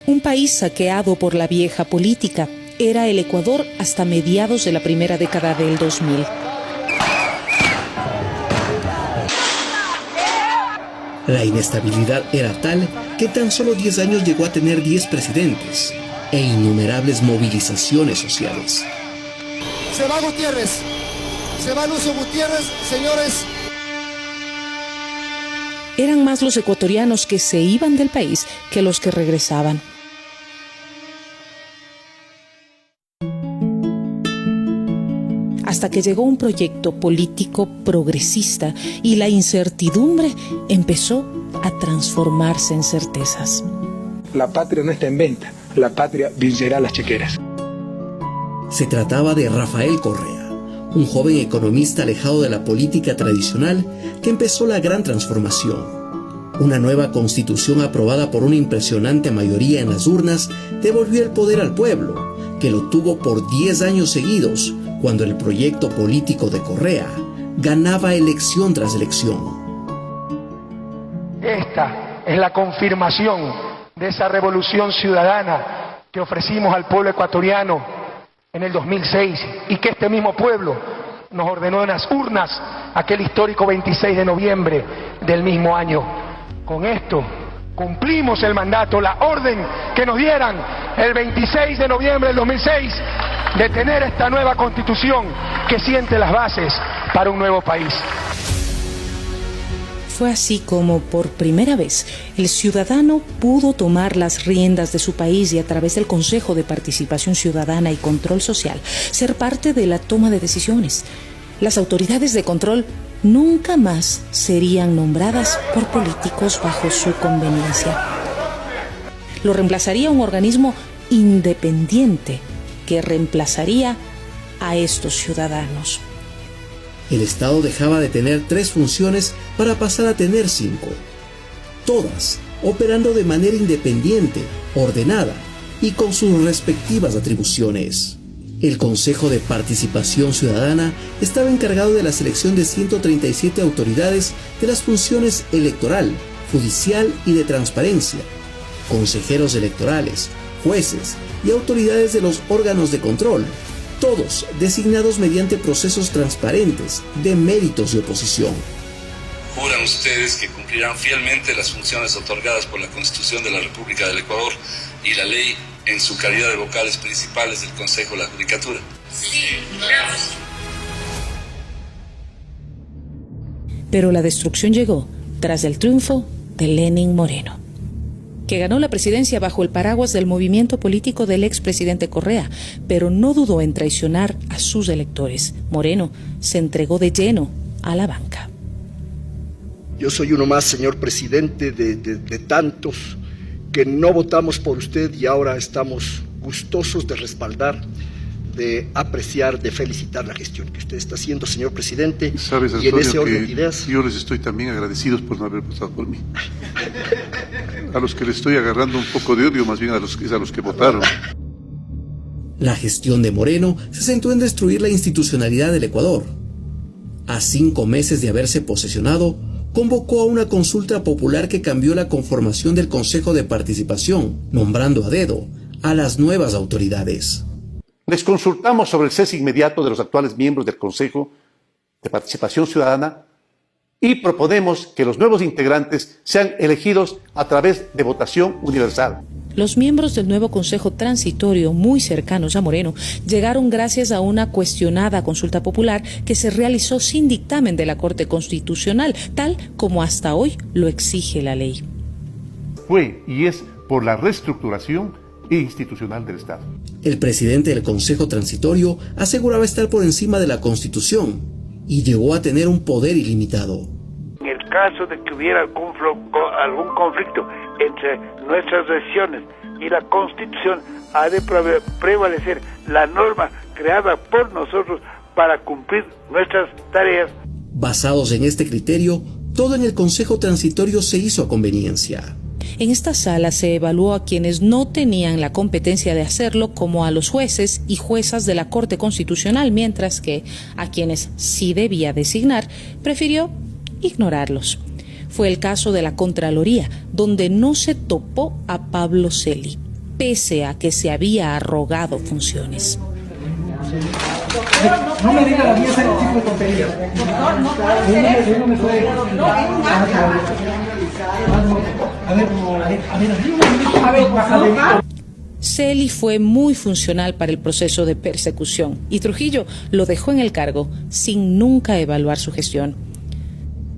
Un país saqueado por la vieja política era el Ecuador hasta mediados de la primera década del 2000. La inestabilidad era tal que tan solo 10 años llegó a tener 10 presidentes e innumerables movilizaciones sociales. Se va Gutiérrez, se va Lucio Gutiérrez, señores. Eran más los ecuatorianos que se iban del país que los que regresaban. Hasta que llegó un proyecto político progresista y la incertidumbre empezó a transformarse en certezas. La patria no está en venta, la patria vencerá las chequeras. Se trataba de Rafael Correa, un joven economista alejado de la política tradicional que empezó la gran transformación. Una nueva constitución aprobada por una impresionante mayoría en las urnas devolvió el poder al pueblo, que lo tuvo por 10 años seguidos, cuando el proyecto político de Correa ganaba elección tras elección. Esta es la confirmación de esa revolución ciudadana que ofrecimos al pueblo ecuatoriano en el 2006 y que este mismo pueblo nos ordenó en las urnas aquel histórico 26 de noviembre del mismo año. Con esto cumplimos el mandato, la orden que nos dieran el 26 de noviembre del 2006 de tener esta nueva constitución que siente las bases para un nuevo país. Fue así como, por primera vez, el ciudadano pudo tomar las riendas de su país y, a través del Consejo de Participación Ciudadana y Control Social, ser parte de la toma de decisiones. Las autoridades de control nunca más serían nombradas por políticos bajo su conveniencia. Lo reemplazaría un organismo independiente que reemplazaría a estos ciudadanos. El Estado dejaba de tener 3 funciones para pasar a tener 5, todas operando de manera independiente, ordenada y con sus respectivas atribuciones. El Consejo de Participación Ciudadana estaba encargado de la selección de 137 autoridades de las funciones electoral, judicial y de transparencia, consejeros electorales, jueces y autoridades de los órganos de control, todos designados mediante procesos transparentes de méritos y oposición. Juran ustedes que cumplirán fielmente las funciones otorgadas por la Constitución de la República del Ecuador y la ley en su calidad de vocales principales del Consejo de la Judicatura. Sí, juramos. Pero la destrucción llegó tras el triunfo de Lenín Moreno, que ganó la presidencia bajo el paraguas del movimiento político del expresidente Correa, pero no dudó en traicionar a sus electores. Moreno se entregó de lleno a la banca. Yo soy uno más, señor presidente, de tantos que no votamos por usted y ahora estamos gustosos de respaldar, de apreciar, de felicitar la gestión que usted está haciendo, señor presidente. Sabes, y en ese Antonio, orden de ideas, yo les estoy también agradecidos por no haber votado por mí. A los que les estoy agarrando un poco de odio, más bien a los que votaron. La gestión de Moreno se centró en destruir la institucionalidad del Ecuador. A 5 meses de haberse posesionado, convocó a una consulta popular que cambió la conformación del Consejo de Participación, nombrando a dedo a las nuevas autoridades. Les consultamos sobre el cese inmediato de los actuales miembros del Consejo de Participación Ciudadana y proponemos que los nuevos integrantes sean elegidos a través de votación universal. Los miembros del nuevo Consejo Transitorio, muy cercanos a Moreno, llegaron gracias a una cuestionada consulta popular que se realizó sin dictamen de la Corte Constitucional, tal como hasta hoy lo exige la ley. Fue y es por la reestructuración institucional del Estado. El presidente del Consejo Transitorio aseguraba estar por encima de la Constitución y llegó a tener un poder ilimitado. En el caso de que hubiera algún conflicto entre nuestras decisiones y la Constitución, ha de prevalecer la norma creada por nosotros para cumplir nuestras tareas. Basados en este criterio, todo en el Consejo Transitorio se hizo a conveniencia. En esta sala se evaluó a quienes no tenían la competencia de hacerlo, como a los jueces y juezas de la Corte Constitucional, mientras que a quienes sí debía designar, prefirió ignorarlos. Fue el caso de la Contraloría, donde no se topó a Pablo Celi. pese a que se había arrogado funciones. No me diga la mía ese tipo de tonterías. No me puede. Celi fue muy funcional para el proceso de persecución y Trujillo lo dejó en el cargo sin nunca evaluar su gestión.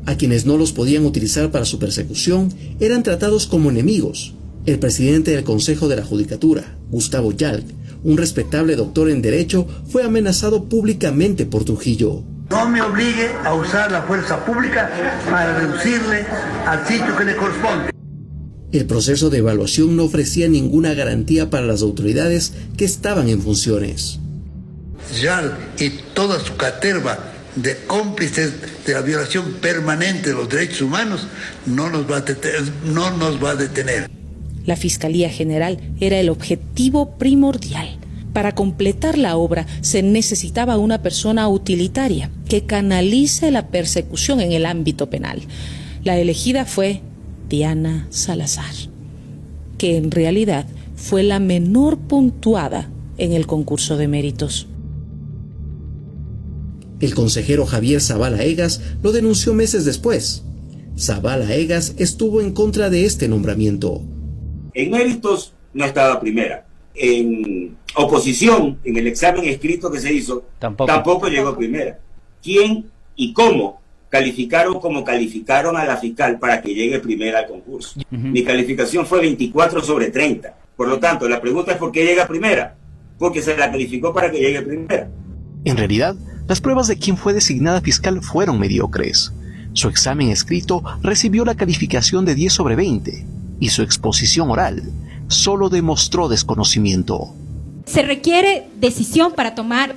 A quienes no los podían utilizar para su persecución eran tratados como enemigos. El presidente del Consejo de la Judicatura, Gustavo Yalc, un respetable doctor en Derecho, fue amenazado públicamente por Trujillo. No me obligue a usar la fuerza pública para reducirle al sitio que le corresponde. El proceso de evaluación no ofrecía ninguna garantía para las autoridades que estaban en funciones. Yalc y toda su caterva de cómplices de la violación permanente de los derechos humanos no nos va a detener. La Fiscalía General era el objetivo primordial. Para completar la obra se necesitaba una persona utilitaria que canalice la persecución en el ámbito penal. La elegida fue Diana Salazar, que en realidad fue la menor puntuada en el concurso de méritos. El consejero Javier Zavala Egas lo denunció meses después. Zavala Egas estuvo en contra de este nombramiento. En méritos no estaba primera. En oposición, en el examen escrito que se hizo, tampoco llegó primera. ¿Quién y cómo calificaron como calificaron a la fiscal para que llegue primera al concurso? Mi calificación fue 24 sobre 30. Por lo tanto, la pregunta es ¿por qué llega primera? Porque se la calificó para que llegue primera. En realidad, las pruebas de quien fue designada fiscal fueron mediocres. Su examen escrito recibió la calificación de 10 sobre 20 y su exposición oral solo demostró desconocimiento. Se requiere decisión para tomar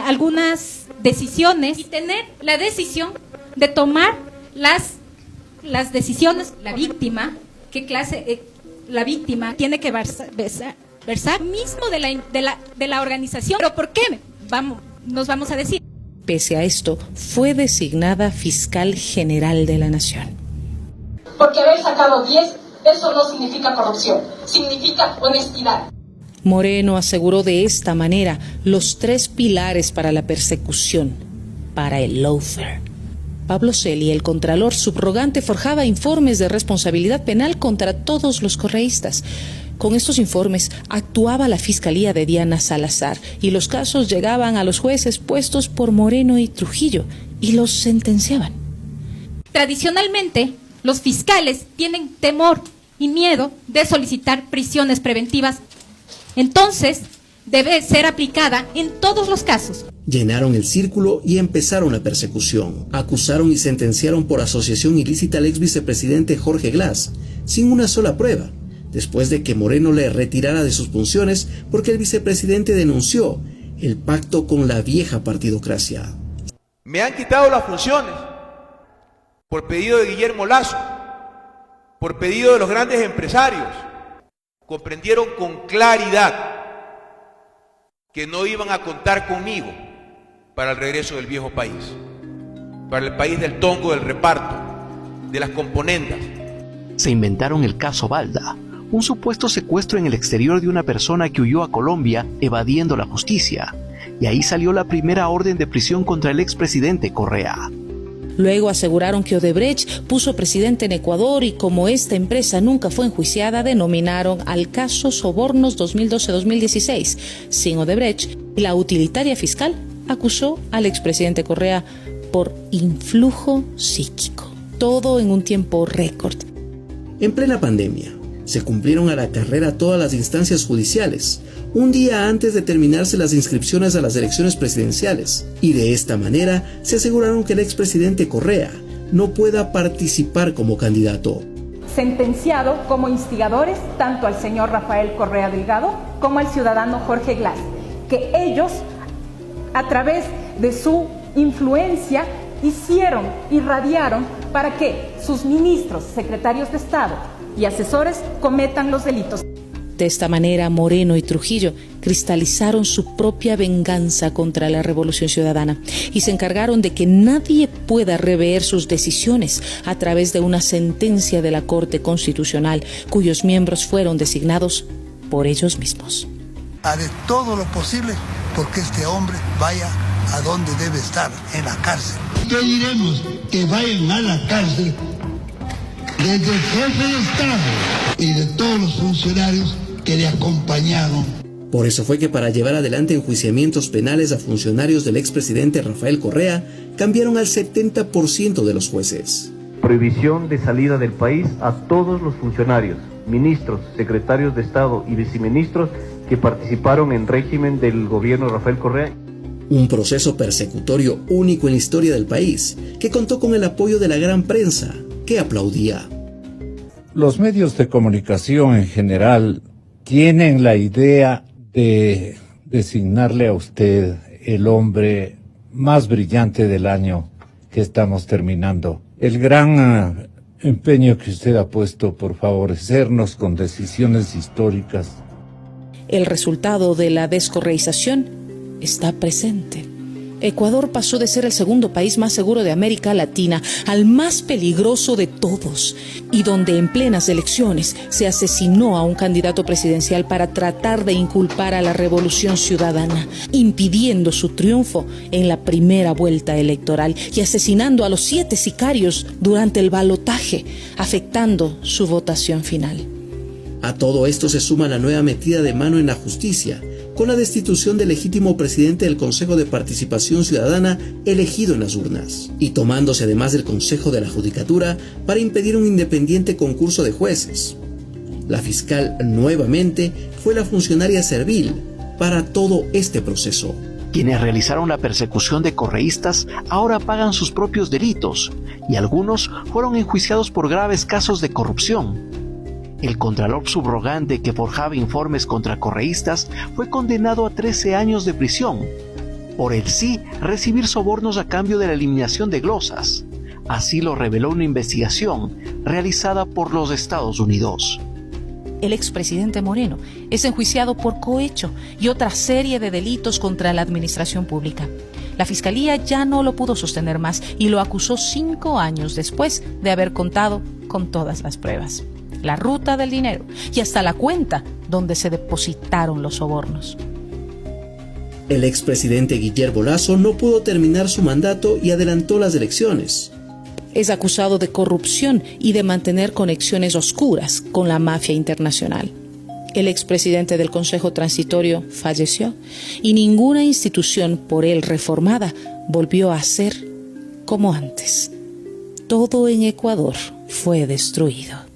algunas decisiones y tener la decisión de tomar las decisiones. La víctima, ¿qué clase? La víctima tiene que versar mismo de la organización. ¿Pero por qué? Nos vamos a decir. Pese a esto, fue designada fiscal general de la Nación. Porque haber sacado 10, eso no significa corrupción, significa honestidad. Moreno aseguró de esta manera los 3 pilares para la persecución, para el lawfare. Pablo Celi, el contralor subrogante, forjaba informes de responsabilidad penal contra todos los correístas. Con estos informes actuaba la Fiscalía de Diana Salazar y los casos llegaban a los jueces puestos por Moreno y Trujillo y los sentenciaban. Tradicionalmente, los fiscales tienen temor y miedo de solicitar prisiones preventivas. Entonces, debe ser aplicada en todos los casos. Llenaron el círculo y empezaron la persecución. Acusaron y sentenciaron por asociación ilícita al ex vicepresidente Jorge Glass, sin una sola prueba, después de que Moreno le retirara de sus funciones porque el vicepresidente denunció el pacto con la vieja partidocracia. Me han quitado las funciones por pedido de Guillermo Lasso, por pedido de los grandes empresarios. Comprendieron con claridad que no iban a contar conmigo para el regreso del viejo país, para el país del tongo, del reparto, de las componendas. Se inventaron el caso Balda, un supuesto secuestro en el exterior de una persona que huyó a Colombia evadiendo la justicia, y ahí salió la primera orden de prisión contra el expresidente Correa. Luego aseguraron que Odebrecht puso presidente en Ecuador y como esta empresa nunca fue enjuiciada, denominaron al caso Sobornos 2012-2016. Sin Odebrecht, la utilitaria fiscal acusó al expresidente Correa por influjo psíquico. Todo en un tiempo récord. En plena pandemia, se cumplieron a la carrera todas las instancias judiciales, un día antes de terminarse las inscripciones a las elecciones presidenciales, y de esta manera se aseguraron que el expresidente Correa no pueda participar como candidato. Sentenciado como instigadores tanto al señor Rafael Correa Delgado como al ciudadano Jorge Glass, que ellos, a través de su influencia, irradiaron para que sus ministros, secretarios de Estado y asesores cometan los delitos. De esta manera, Moreno y Trujillo cristalizaron su propia venganza contra la Revolución Ciudadana y se encargaron de que nadie pueda rever sus decisiones a través de una sentencia de la Corte Constitucional, cuyos miembros fueron designados por ellos mismos. Haré todo lo posible porque este hombre vaya a donde debe estar, en la cárcel. ¿Qué diremos? Que vayan a la cárcel desde el jefe de Estado y de todos los funcionarios que le acompañaron. Por eso fue que para llevar adelante enjuiciamientos penales a funcionarios del expresidente Rafael Correa, cambiaron al 70% de los jueces. Prohibición de salida del país a todos los funcionarios, ministros, secretarios de Estado y viceministros que participaron en régimen del gobierno de Rafael Correa. Un proceso persecutorio único en la historia del país, que contó con el apoyo de la gran prensa, que aplaudía. Los medios de comunicación en general tienen la idea de designarle a usted el hombre más brillante del año que estamos terminando. El gran empeño que usted ha puesto por favorecernos con decisiones históricas. El resultado de la descorreización está presente. Ecuador pasó de ser el segundo país más seguro de América Latina al más peligroso de todos, y donde en plenas elecciones se asesinó a un candidato presidencial para tratar de inculpar a la Revolución Ciudadana, impidiendo su triunfo en la primera vuelta electoral y asesinando a los 7 sicarios durante el balotaje, afectando su votación final. A todo esto se suma la nueva metida de mano en la justicia, con la destitución del legítimo presidente del Consejo de Participación Ciudadana elegido en las urnas, y tomándose además del Consejo de la Judicatura para impedir un independiente concurso de jueces. La fiscal nuevamente fue la funcionaria servil para todo este proceso. Quienes realizaron la persecución de correístas ahora pagan sus propios delitos, y algunos fueron enjuiciados por graves casos de corrupción. El contralor subrogante que forjaba informes contra correístas fue condenado a 13 años de prisión, por el sí recibir sobornos a cambio de la eliminación de glosas. Así lo reveló una investigación realizada por los Estados Unidos. El expresidente Moreno es enjuiciado por cohecho y otra serie de delitos contra la administración pública. La Fiscalía ya no lo pudo sostener más y lo acusó 5 años después de haber contado con todas las pruebas, la ruta del dinero y hasta la cuenta donde se depositaron los sobornos. El expresidente Guillermo Lasso no pudo terminar su mandato y adelantó las elecciones. Es acusado de corrupción y de mantener conexiones oscuras con la mafia internacional. El expresidente del Consejo Transitorio falleció y ninguna institución por él reformada volvió a ser como antes. Todo en Ecuador fue destruido.